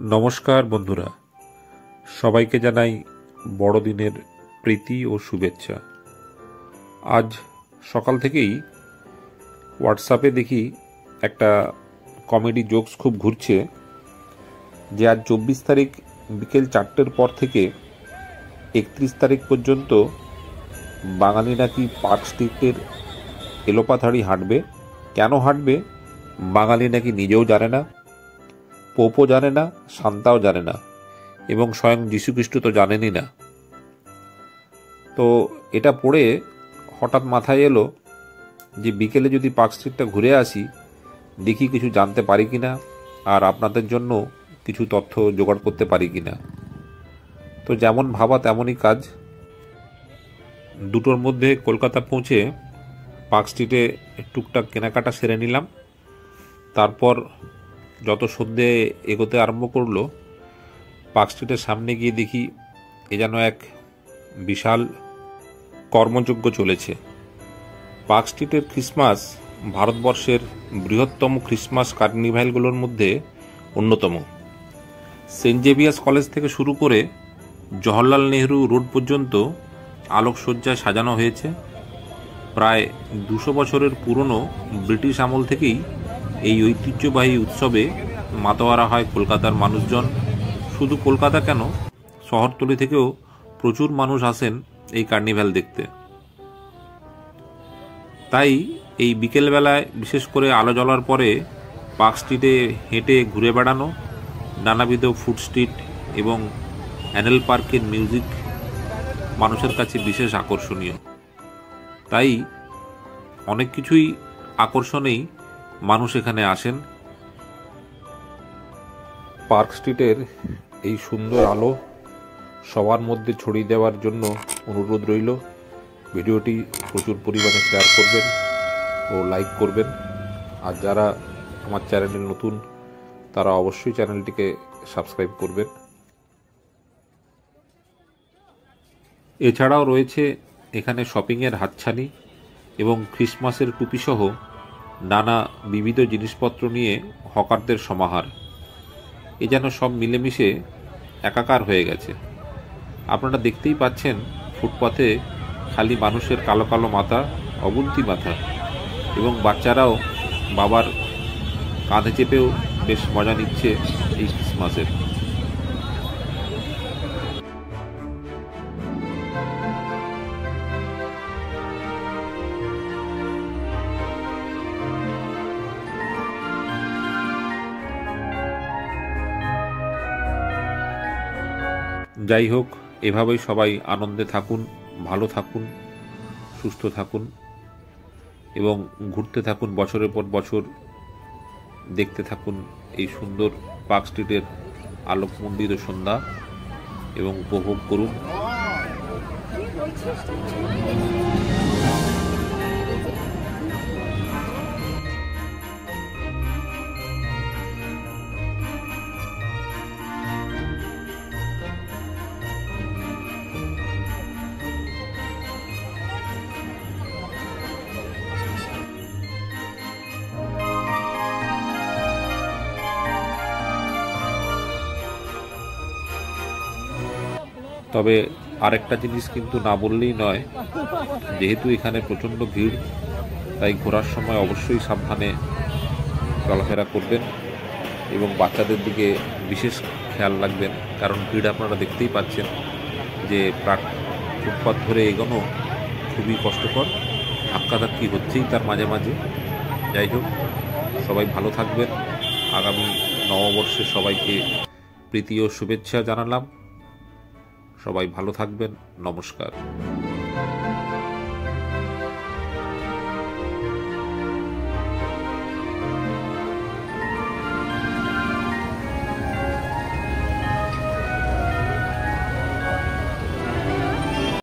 নমস্কার বন্ধুরা, সবাইকে জানাই বড়দিনের প্রীতি ও শুভেচ্ছা। আজ সকাল থেকেই হোয়াটসঅ্যাপে দেখি একটা কমেডি জোকস খুব ঘুরছে যে আজ 24 তারিখ বিকেল 4টের পর থেকে 31 তারিখ পর্যন্ত বাঙালি নাকি পার্ক স্ট্রিটের এলোপাথাড়ি হাঁটবে। কেন হাঁটবে বাঙালি নাকি নিজেও জানে না, পোপও জানে না, শান্তাও জানে না, এবং স্বয়ং যীশুখ্রিস্ট তো জানেনই না। তো এটা পড়ে হঠাৎ মাথায় এলো যে বিকেলে যদি পার্ক স্ট্রিটটা ঘুরে আসি, দেখি কিছু জানতে পারি কিনা, আর আপনাদের জন্য কিছু তথ্য জোগাড় করতে পারি কিনা। তো যেমন ভাবা তেমনই কাজ। 2টোর মধ্যে কলকাতা পৌঁছে পার্ক স্ট্রিটে টুকটাক কেনাকাটা সেরে নিলাম। তারপর যত সন্ধ্যে এগোতে আরম্ভ করলো, পার্ক স্ট্রিটের সামনে গিয়ে দেখি এ যেন এক বিশাল কর্মযজ্ঞ চলেছে। পার্ক স্ট্রিটের ক্রিসমাস ভারতবর্ষের বৃহত্তম ক্রিসমাস কার্নিভ্যালগুলোর মধ্যে অন্যতম। সেন্ট জেভিয়ার্স কলেজ থেকে শুরু করে জওহরলাল নেহরু রোড পর্যন্ত আলোকসজ্জায় সাজানো হয়েছে। প্রায় 200 বছরের পুরনো ব্রিটিশ আমল থেকেই এই ঐতিহ্যবাহী উৎসবে মাতোয়ারা হয় কলকাতার মানুষজন। শুধু কলকাতা কেন, শহরতলি থেকেও প্রচুর মানুষ আসেন এই কার্নিভ্যাল দেখতে। তাই এই বিকেলবেলায় বিশেষ করে আলো জ্বলার পরে পার্ক স্ট্রিটে হেঁটে ঘুরে বেড়ানো, নানাবিধ ফুড স্ট্রিট এবং অ্যানেল পার্কের মিউজিক মানুষের কাছে বিশেষ আকর্ষণীয়। তাই অনেক কিছুই আকর্ষণেই মানুষ এখানে আসেন। পার্ক স্ট্রিটের এই সুন্দর আলো সবার মধ্যে ছড়িয়ে দেওয়ার জন্য অনুরোধ রইল। ভিডিওটি প্রচুর পরিমাণে শেয়ার করবেন ও লাইক করবেন। আর যারা আমার চ্যানেলে নতুন তারা অবশ্যই চ্যানেলটিকে সাবস্ক্রাইব করবেন। এছাড়াও রয়েছে এখানে শপিংয়ের হাতছানি এবং ক্রিসমাসের টুপিসহ নানা বিবিধ জিনিসপত্র নিয়ে হকারদের সমাহার। এ যেন সব মিলেমিশে একাকার হয়ে গেছে। আপনারা দেখতেই পাচ্ছেন ফুটপাথে খালি মানুষের কালো কালো মাথা, অগুন্তি মাথা, এবং বাচ্চারাও বাবার কাঁধে চেপেও বেশ মজা নিচ্ছে এই ক্রিসমাসের। যাই হোক, এভাবেই সবাই আনন্দে থাকুন, ভালো থাকুন, সুস্থ থাকুন এবং ঘুরতে থাকুন বছরের পর বছর, দেখতে থাকুন এই সুন্দর পার্ক স্ট্রিটের আলোকমণ্ডিত সন্ধ্যা এবং উপভোগ করুন। তবে আরেকটা জিনিস কিন্তু না বললেই নয়, যেহেতু এখানে প্রচণ্ড ভিড়, তাই ঘোরার সময় অবশ্যই সাবধানে চলাফেরা করবেন এবং বাচ্চাদের দিকে বিশেষ খেয়াল রাখবেন। কারণ ভিড় আপনারা দেখতেই পাচ্ছেন যে ফুটপাথ ধরে এগোনো খুবই কষ্টকর, ধাক্কাধাক্কি হচ্ছেই তার মাঝে মাঝে। যাই হোক, সবাই ভালো থাকবেন। আগামী নববর্ষে সবাইকে প্রীতি ও শুভেচ্ছা জানালাম। সবাই ভালো থাকবেন। নমস্কার।